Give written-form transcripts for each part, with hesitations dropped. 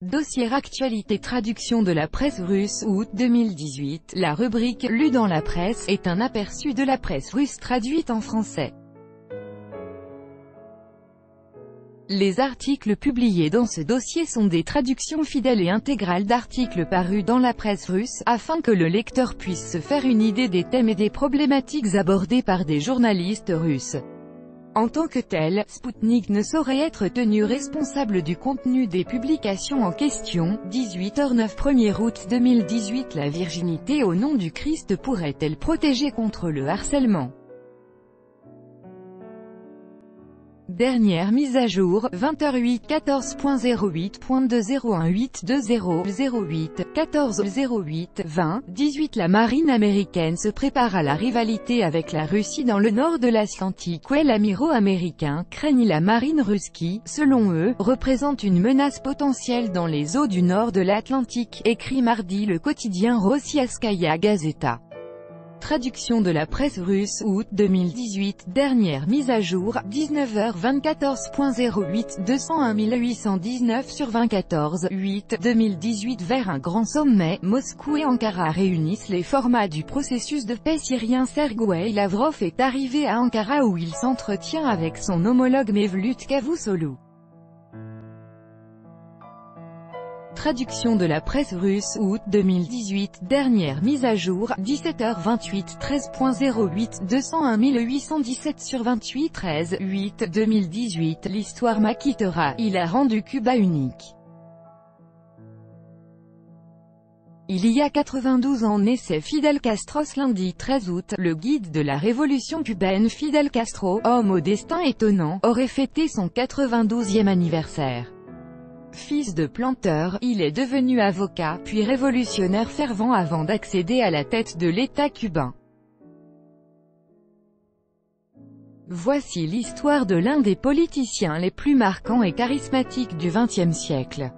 Dossier Actualité. Traduction de la presse russe, août 2018. La rubrique « Lu dans la presse » est un aperçu de la presse russe traduite en français. Les articles publiés dans ce dossier sont des traductions fidèles et intégrales d'articles parus dans la presse russe, afin que le lecteur puisse se faire une idée des thèmes et des problématiques abordés par des journalistes russes. En tant que tel, Sputnik ne saurait être tenu responsable du contenu des publications en question. 18h09. 1er août 2018. La virginité au nom du Christ pourrait-elle protéger contre le harcèlement? Dernière mise à jour, 20h08. 14.08.20182008 14:08 20 18. La marine américaine se prépare à la rivalité avec la Russie dans le nord de l'Atlantique. L'amiraux américains craignent la marine russe qui, selon eux, représente une menace potentielle dans les eaux du nord de l'Atlantique, écrit mardi le quotidien Rossiyaskaya Gazeta. Traduction de la presse russe, août 2018. Dernière mise à jour, 19h20. 14.08 201819/24/8 2018. Vers un grand sommet, Moscou et Ankara réunissent les formats du processus de paix syrien. Sergueï Lavrov est arrivé à Ankara où il s'entretient avec son homologue Mevlut Cavusoglu. Traduction de la presse russe, août 2018. Dernière mise à jour, 17h28. 13.08 201817/28/13/8 2018. L'histoire m'acquittera, il a rendu Cuba unique. Il y a 92 ans naissait Fidel Castro. Lundi 13 août, le guide de la révolution cubaine Fidel Castro, homme au destin étonnant, aurait fêté son 92e anniversaire. Fils de planteur, il est devenu avocat, puis révolutionnaire fervent avant d'accéder à la tête de l'État cubain. Voici l'histoire de l'un des politiciens les plus marquants et charismatiques du XXe siècle.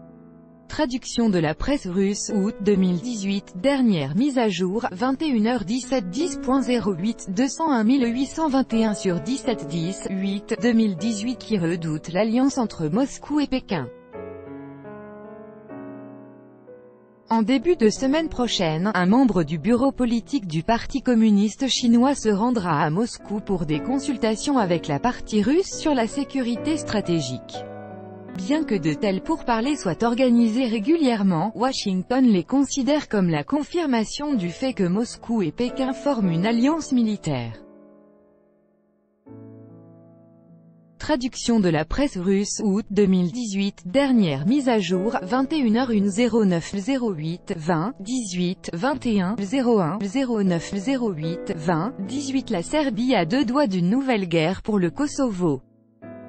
Traduction de la presse russe, août 2018. Dernière mise à jour, 21h17. 10.08 201821/17/10/8 2018. Qui redoute l'alliance entre Moscou et Pékin? En début de semaine prochaine, un membre du bureau politique du Parti communiste chinois se rendra à Moscou pour des consultations avec la partie russe sur la sécurité stratégique. Bien que de tels pourparlers soient organisés régulièrement, Washington les considère comme la confirmation du fait que Moscou et Pékin forment une alliance militaire. Traduction de la presse russe, août 2018. Dernière mise à jour, 21h09 08 20 18 21 01 09 08 20 18. La Serbie a deux doigts d'une nouvelle guerre pour le Kosovo.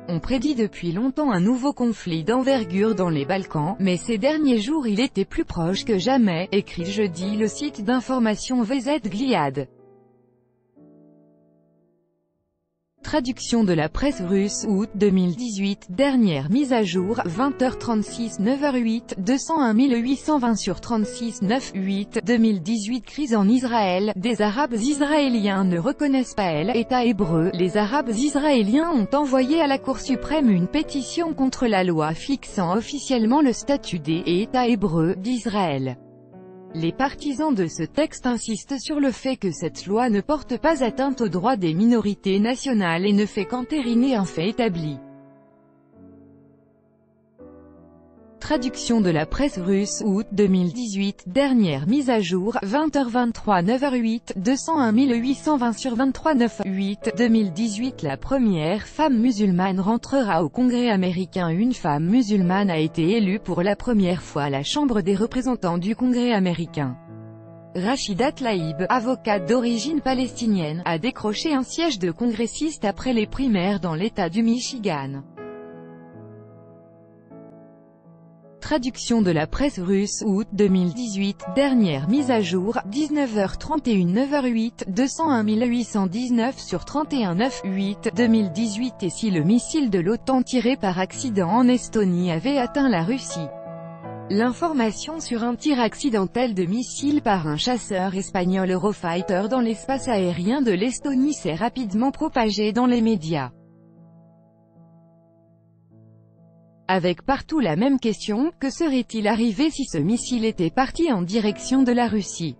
On prédit depuis longtemps un nouveau conflit d'envergure dans les Balkans, mais ces derniers jours il était plus proche que jamais, écrit jeudi le site d'information VZ Gliad. Traduction de la presse russe, août 2018. Dernière mise à jour, 20h36. 9h08 201820/36/9/8 2018. Crise en Israël, des Arabes israéliens ne reconnaissent pas l'État hébreu. Les Arabes israéliens ont envoyé à la Cour suprême une pétition contre la loi fixant officiellement le statut des États hébreux d'Israël. Les partisans de ce texte insistent sur le fait que cette loi ne porte pas atteinte aux droits des minorités nationales et ne fait qu'entériner un fait établi. Traduction de la presse russe, août 2018. Dernière mise à jour, 20h23. 9h08 201820/23/9/8 2018. La première femme musulmane rentrera au Congrès américain. Une femme musulmane a été élue pour la première fois à la Chambre des représentants du Congrès américain. Rachida Tlaib, avocate d'origine palestinienne, a décroché un siège de congressiste après les primaires dans l'État du Michigan. Traduction de la presse russe, août 2018. Dernière mise à jour, 19h31. 9h08 201819/31/9/8 2018. Et si le missile de l'OTAN tiré par accident en Estonie avait atteint la Russie? L'information sur un tir accidentel de missile par un chasseur espagnol Eurofighter dans l'espace aérien de l'Estonie s'est rapidement propagée dans les médias. Avec partout la même question, que serait-il arrivé si ce missile était parti en direction de la Russie?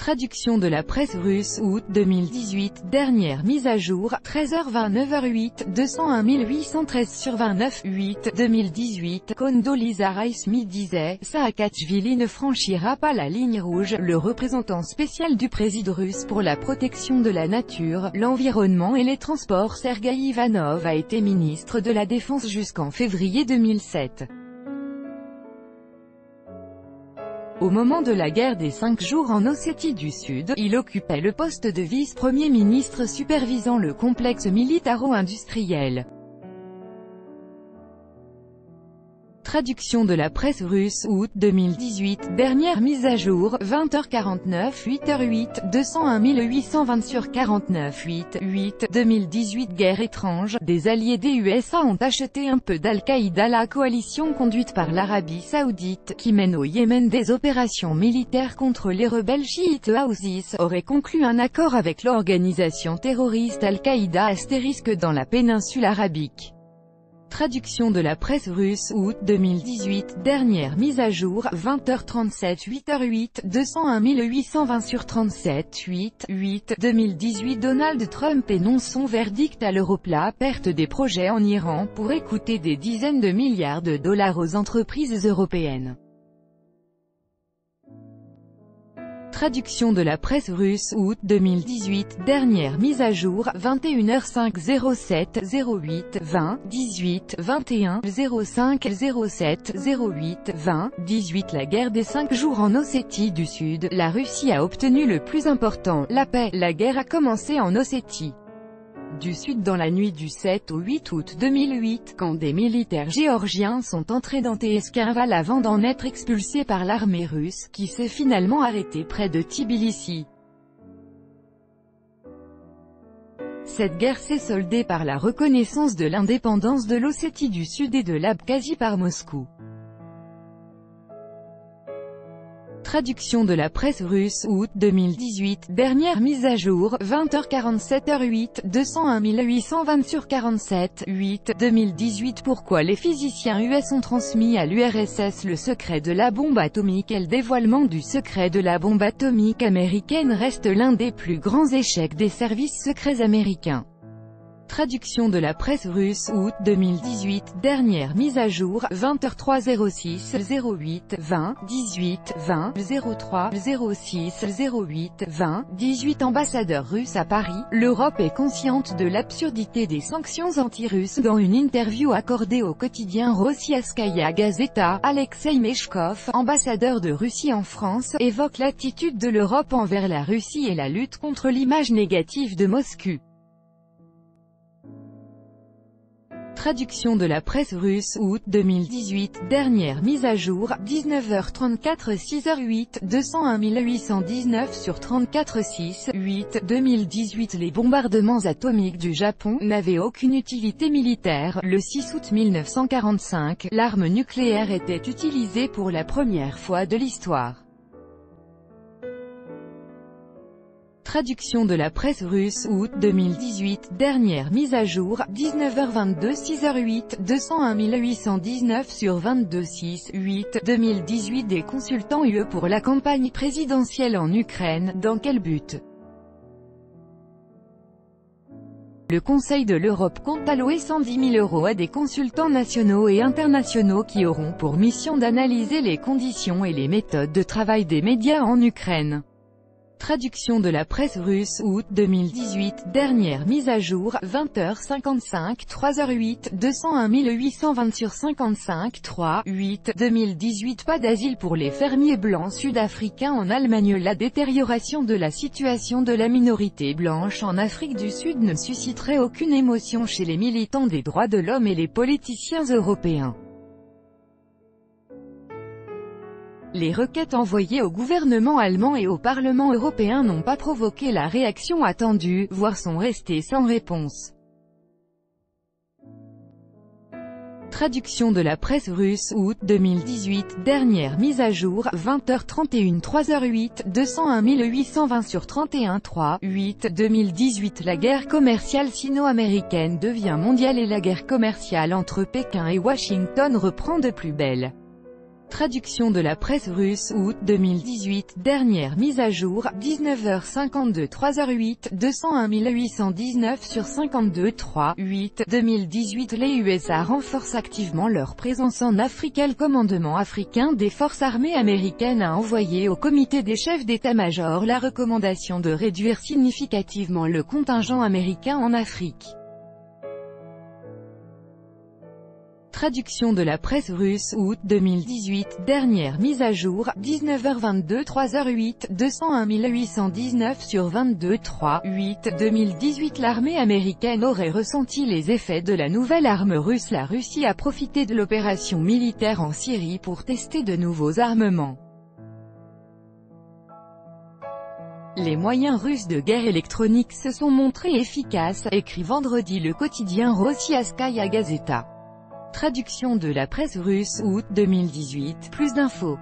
Traduction de la presse russe, août 2018, dernière mise à jour, 13h20 9h08, 201 813 sur 29, 8, 2018, Condoleezza Rice me disait, Saakashvili ne franchira pas la ligne rouge, le représentant spécial du président russe pour la protection de la nature, l'environnement et les transports Sergueï Ivanov a été ministre de la Défense jusqu'en février 2007. Au moment de la guerre des 5 jours en Ossétie du Sud, il occupait le poste de vice-premier ministre supervisant le complexe militaro-industriel. Traduction de la presse russe, août 2018, dernière mise à jour, 20h49 8h08, 201 820 sur 49 8, 8, 2018 Guerre étrange, des alliés des USA ont acheté un peu d'Al-Qaïda. La coalition conduite par l'Arabie Saoudite, qui mène au Yémen des opérations militaires contre les rebelles chiites Houthis, aurait conclu un accord avec l'organisation terroriste Al-Qaïda * dans la péninsule arabique. Traduction de la presse russe, août 2018, dernière mise à jour, 20h37 8h08, 201 820 sur 37 8, 8, 2018 Donald Trump énonce son verdict à l'Europla, perte des projets en Iran pour écouter des dizaines de milliards de dollars aux entreprises européennes. Traduction de la presse russe, août 2018, dernière mise à jour, 21h05 07 08 20 18 21 05 07 08 20 18 La guerre des 5 jours en Ossétie du Sud, la Russie a obtenu le plus important, la paix. La guerre a commencé en Ossétie du Sud dans la nuit du 7 au 8 août 2008, quand des militaires géorgiens sont entrés dans Teskhinval avant d'en être expulsés par l'armée russe, qui s'est finalement arrêtée près de Tbilissi. Cette guerre s'est soldée par la reconnaissance de l'indépendance de l'Ossétie du Sud et de l'Abkhazie par Moscou. Traduction de la presse russe, août 2018, dernière mise à jour, 20h47 h08, 201 820 sur 47, 8, 2018 Pourquoi les physiciens US ont transmis à l'URSS le secret de la bombe atomique? Le dévoilement du secret de la bombe atomique américaine reste l'un des plus grands échecs des services secrets américains. Traduction de la presse russe, août 2018, dernière mise à jour, 20h03 06 08 20 18 20 03 06 08 20 18 Ambassadeur russe à Paris, l'Europe est consciente de l'absurdité des sanctions anti-russes. Dans une interview accordée au quotidien Rossiyaskaya Gazeta, Alexei Meshkov, ambassadeur de Russie en France, évoque l'attitude de l'Europe envers la Russie et la lutte contre l'image négative de Moscou. Traduction de la presse russe, août 2018, dernière mise à jour, 19h34 6h08, 201 819 sur 34 6, 8, 2018 Les bombardements atomiques du Japon n'avaient aucune utilité militaire. Le 6 août 1945, l'arme nucléaire était utilisée pour la première fois de l'histoire. Traduction de la presse russe, août 2018, dernière mise à jour, 19h22 6h08, 201 819 sur 22 6, 8, 2018 Des consultants UE pour la campagne présidentielle en Ukraine, dans quel but? Le Conseil de l'Europe compte allouer 110 000 € à des consultants nationaux et internationaux qui auront pour mission d'analyser les conditions et les méthodes de travail des médias en Ukraine. Traduction de la presse russe, août 2018, dernière mise à jour, 20h55 3h08, 201 820 sur 55 3, 8, 2018 Pas d'asile pour les fermiers blancs sud-africains en Allemagne. La détérioration de la situation de la minorité blanche en Afrique du Sud ne susciterait aucune émotion chez les militants des droits de l'homme et les politiciens européens. Les requêtes envoyées au gouvernement allemand et au Parlement européen n'ont pas provoqué la réaction attendue, voire sont restées sans réponse. Traduction de la presse russe, août 2018, dernière mise à jour, 20h31 3h08, 201 820 sur 31 3, 8, 2018. La guerre commerciale sino-américaine devient mondiale et la guerre commerciale entre Pékin et Washington reprend de plus belle. Traduction de la presse russe, août 2018, dernière mise à jour, 19h52 3h08, 201 819 sur 52 3, 8, 2018. Les USA renforcent activement leur présence en Afrique. Le commandement africain des forces armées américaines a envoyé au comité des chefs d'état-major la recommandation de réduire significativement le contingent américain en Afrique. Traduction de la presse russe, août 2018, dernière mise à jour, 19h22 3h08, 201 819 sur 22 3, 8, 2018. L'armée américaine aurait ressenti les effets de la nouvelle arme russe. La Russie a profité de l'opération militaire en Syrie pour tester de nouveaux armements. Les moyens russes de guerre électronique se sont montrés efficaces, écrit vendredi le quotidien Rossiyaskaya Gazeta. Traduction de la presse russe, août 2018, plus d'infos.